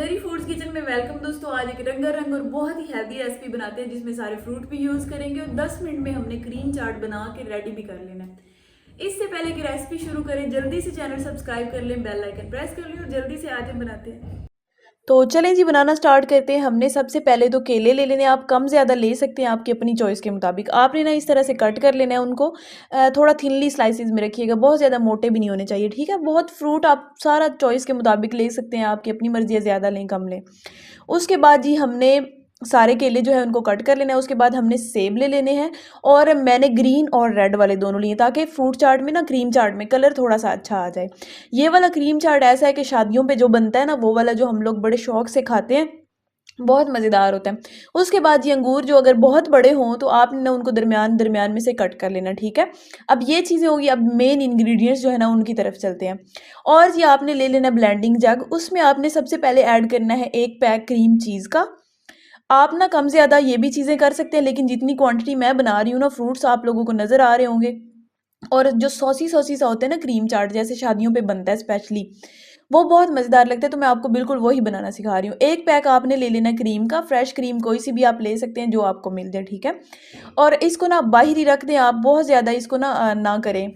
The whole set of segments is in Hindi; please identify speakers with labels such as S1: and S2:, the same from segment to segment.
S1: जरी फूड्स किचन में वेलकम दोस्तों। आज एक रंगारंग और बहुत ही हेल्दी रेसिपी बनाते हैं जिसमें सारे फ्रूट भी यूज करेंगे और 10 मिनट में हमने क्रीम चाट बना के रेडी भी कर लेना है। इससे पहले कि रेसिपी शुरू करें जल्दी से चैनल सब्सक्राइब कर लें, बेल आइकन प्रेस कर लें और जल्दी से आज हम बनाते हैं।
S2: तो चलें जी बनाना स्टार्ट करते हैं। हमने सबसे पहले तो केले ले लेने हैं। आप कम ज़्यादा ले सकते हैं आपकी अपनी चॉइस के मुताबिक। आपने ना इस तरह से कट कर लेना है उनको। थोड़ा थिनली स्लाइसिस में रखिएगा, बहुत ज़्यादा मोटे भी नहीं होने चाहिए, ठीक है। बहुत फ्रूट आप सारा चॉइस के मुताबिक ले सकते हैं, आपकी अपनी मर्जी है, ज़्यादा लें कम लें। उसके बाद जी हमने सारे केले जो है उनको कट कर लेना है। उसके बाद हमने सेब ले लेने हैं और मैंने ग्रीन और रेड वाले दोनों लिए ताकि फ्रूट चाट में ना, क्रीम चाट में कलर थोड़ा सा अच्छा आ जाए। ये वाला क्रीम चाट ऐसा है कि शादियों पे जो बनता है ना, वो वाला जो हम लोग बड़े शौक से खाते हैं, बहुत मज़ेदार होता है। उसके बाद ये अंगूर जो अगर बहुत बड़े हों तो आपने ना उनको दरमियान दरमियान में से कट कर लेना, ठीक है। अब ये चीज़ें होगी। अब मेन इंग्रेडिएंट्स जो है ना उनकी तरफ चलते हैं। और ये आपने ले लेना ब्लेंडिंग जग। उसमें आपने सबसे पहले ऐड करना है 1 पैक क्रीम चीज़ का। आप ना कम ज़्यादा ये भी चीज़ें कर सकते हैं, लेकिन जितनी क्वांटिटी मैं बना रही हूँ ना, फ्रूट्स आप लोगों को नज़र आ रहे होंगे। और जो सॉसी सॉसी सा होता है ना क्रीम चाट, जैसे शादियों पे बनता है स्पेशली, वो बहुत मज़ेदार लगता है। तो मैं आपको बिल्कुल वही बनाना सिखा रही हूँ। 1 पैक आपने ले लेना क्रीम का, फ्रेश क्रीम कोई सी भी आप ले सकते हैं जो आपको मिल जाए, ठीक है। और इसको ना बाहर ही रख दें आप, बहुत ज़्यादा इसको ना करें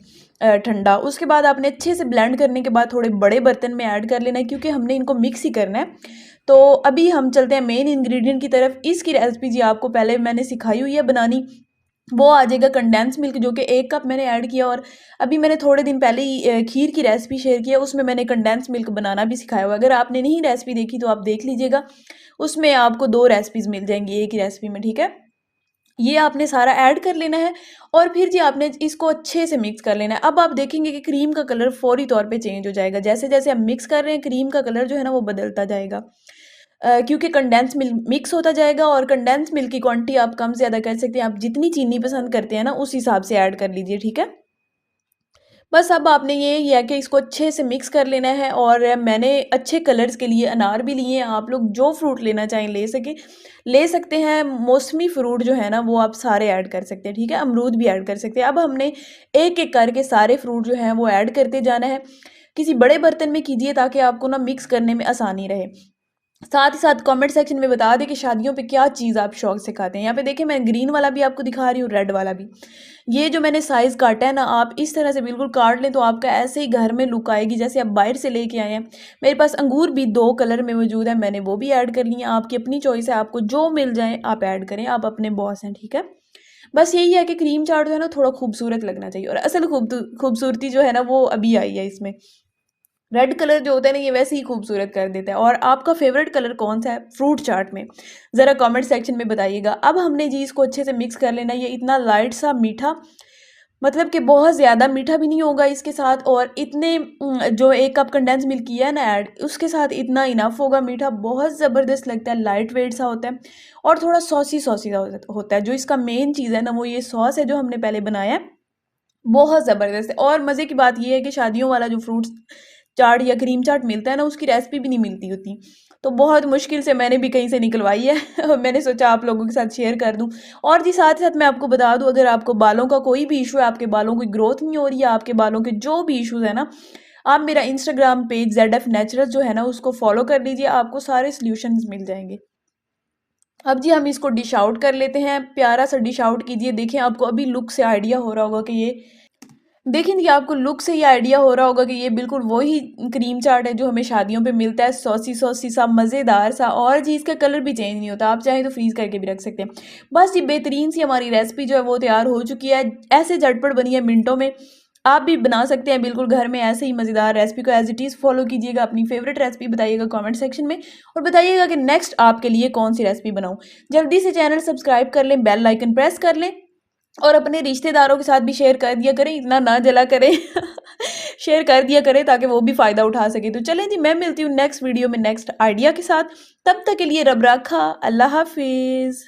S2: ठंडा। उसके बाद आपने अच्छे से ब्लेंड करने के बाद थोड़े बड़े बर्तन में ऐड कर लेना है, क्योंकि हमने इनको मिक्स ही करना है। तो अभी हम चलते हैं मेन इंग्रेडिएंट की तरफ। इसकी रेसिपी जी आपको पहले मैंने सिखाई हुई है बनानी। वो आ जाएगा कंडेंस मिल्क, जो कि 1 कप मैंने ऐड किया। और अभी मैंने थोड़े दिन पहले ही खीर की रेसिपी शेयर की है, उसमें मैंने कंडेंस मिल्क बनाना भी सिखाया हुआ है। अगर आपने नहीं रेसिपी देखी तो आप देख लीजिएगा, उसमें आपको 2 रेसिपीज़ मिल जाएंगी एक ही रेसिपी में, ठीक है। ये आपने सारा ऐड कर लेना है और फिर जी आपने इसको अच्छे से मिक्स कर लेना है। अब आप देखेंगे कि क्रीम का कलर फौरी तौर पे चेंज हो जाएगा। जैसे जैसे हम मिक्स कर रहे हैं, क्रीम का कलर जो है ना वो बदलता जाएगा, क्योंकि कंडेंस मिल्क मिक्स होता जाएगा। और कंडेंस मिल्क की क्वांटिटी आप कम ज़्यादा कर सकते हैं। आप जितनी चीनी पसंद करते हैं ना, उस हिसाब से ऐड कर लीजिए, ठीक है। बस अब आपने ये है कि इसको अच्छे से मिक्स कर लेना है। और मैंने अच्छे कलर्स के लिए अनार भी लिए हैं। आप लोग जो फ्रूट लेना चाहें ले सकते हैं। मौसमी फ्रूट जो है ना वो आप सारे ऐड कर सकते हैं, ठीक है। अमरूद भी ऐड कर सकते हैं। अब हमने एक एक करके सारे फ्रूट जो हैं वो ऐड करते जाना है। किसी बड़े बर्तन में कीजिए ताकि आपको ना मिक्स करने में आसानी रहे। साथ ही साथ कमेंट सेक्शन में बता दें कि शादियों पे क्या चीज़ आप शौक से खाते हैं। यहाँ पे देखिए मैं ग्रीन वाला भी आपको दिखा रही हूँ, रेड वाला भी। ये जो मैंने साइज़ काटा है ना, आप इस तरह से बिल्कुल काट लें तो आपका ऐसे ही घर में लुक आएगी जैसे आप बाहर से लेके आए हैं। मेरे पास अंगूर भी 2 कलर में मौजूद है, मैंने वो भी ऐड कर लिए हैं। आपकी अपनी चॉइस है, आपको जो मिल जाए आप ऐड करें, आप अपने बॉस हैं, ठीक है। बस यही है कि क्रीम चाट जो है ना थोड़ा खूबसूरत लगना चाहिए, और असल खूबसूरती जो है ना वो अभी आई है इसमें। रेड कलर जो होता है ना ये वैसे ही खूबसूरत कर देता है। और आपका फेवरेट कलर कौन सा है फ्रूट चाट में, ज़रा कमेंट सेक्शन में बताइएगा। अब हमने जी इसको अच्छे से मिक्स कर लेना है। ये इतना लाइट सा मीठा, मतलब कि बहुत ज़्यादा मीठा भी नहीं होगा इसके साथ, और इतने जो 1 कप कंडेंस मिल्क किया है ना ऐड, उसके साथ इतना इनफ होगा मीठा। बहुत ज़बरदस्त लगता है, लाइट वेट सा होता है और थोड़ा सॉसी सॉसी सा होता है। जो इसका मेन चीज़ है ना वो ये सॉस है जो हमने पहले बनाया है, बहुत ज़बरदस्त है। और मज़े की बात ये है कि शादियों वाला जो फ्रूट्स चाट या क्रीम चाट मिलता है ना, उसकी रेसिपी भी नहीं मिलती होती। तो बहुत मुश्किल से मैंने भी कहीं से निकलवाई है और मैंने सोचा आप लोगों के साथ शेयर कर दूँ। और जी साथ ही साथ मैं आपको बता दूँ, अगर आपको बालों का कोई भी इशू है, आपके बालों की ग्रोथ नहीं हो रही है, आपके बालों के जो भी इश्यूज़ है ना, आप मेरा इंस्टाग्राम पेज ZF नेचुरल्स जो है ना उसको फॉलो कर लीजिए, आपको सारे सॉल्यूशंस मिल जाएँगे। अब जी हम इसको डिश आउट कर लेते हैं। प्यारा सा डिश आउट कीजिए। देखें आपको अभी लुक से आइडिया हो रहा होगा कि ये देखिए कि आपको लुक से ये आइडिया हो रहा होगा कि ये बिल्कुल वही क्रीम चाट है जो हमें शादियों पे मिलता है, सॉसी सॉसी सा, मज़ेदार सा। और जी इसका कलर भी चेंज नहीं होता, आप चाहें तो फ्रीज़ करके भी रख सकते हैं। बस ये बेहतरीन सी हमारी रेसिपी जो है वो तैयार हो चुकी है। ऐसे झटपट बनी है मिनटों में। आप भी बना सकते हैं बिल्कुल घर में ऐसे ही मज़ेदार रेसिपी को एज इट इज़ फॉलो कीजिएगा। अपनी फेवरेट रेसिपी बताइएगा कमेंट सेक्शन में, और बताइएगा कि नेक्स्ट आपके लिए कौन सी रेसिपी बनाऊँ। जल्दी से चैनल सब्सक्राइब कर लें, बेल आइकन प्रेस कर लें और अपने रिश्तेदारों के साथ भी शेयर कर दिया करें, इतना ना जला करें शेयर कर दिया करें ताकि वो भी फ़ायदा उठा सके। तो चलें जी, मैं मिलती हूँ नेक्स्ट वीडियो में नेक्स्ट आइडिया के साथ। तब तक के लिए रब राखा, अल्लाह हाफिज़।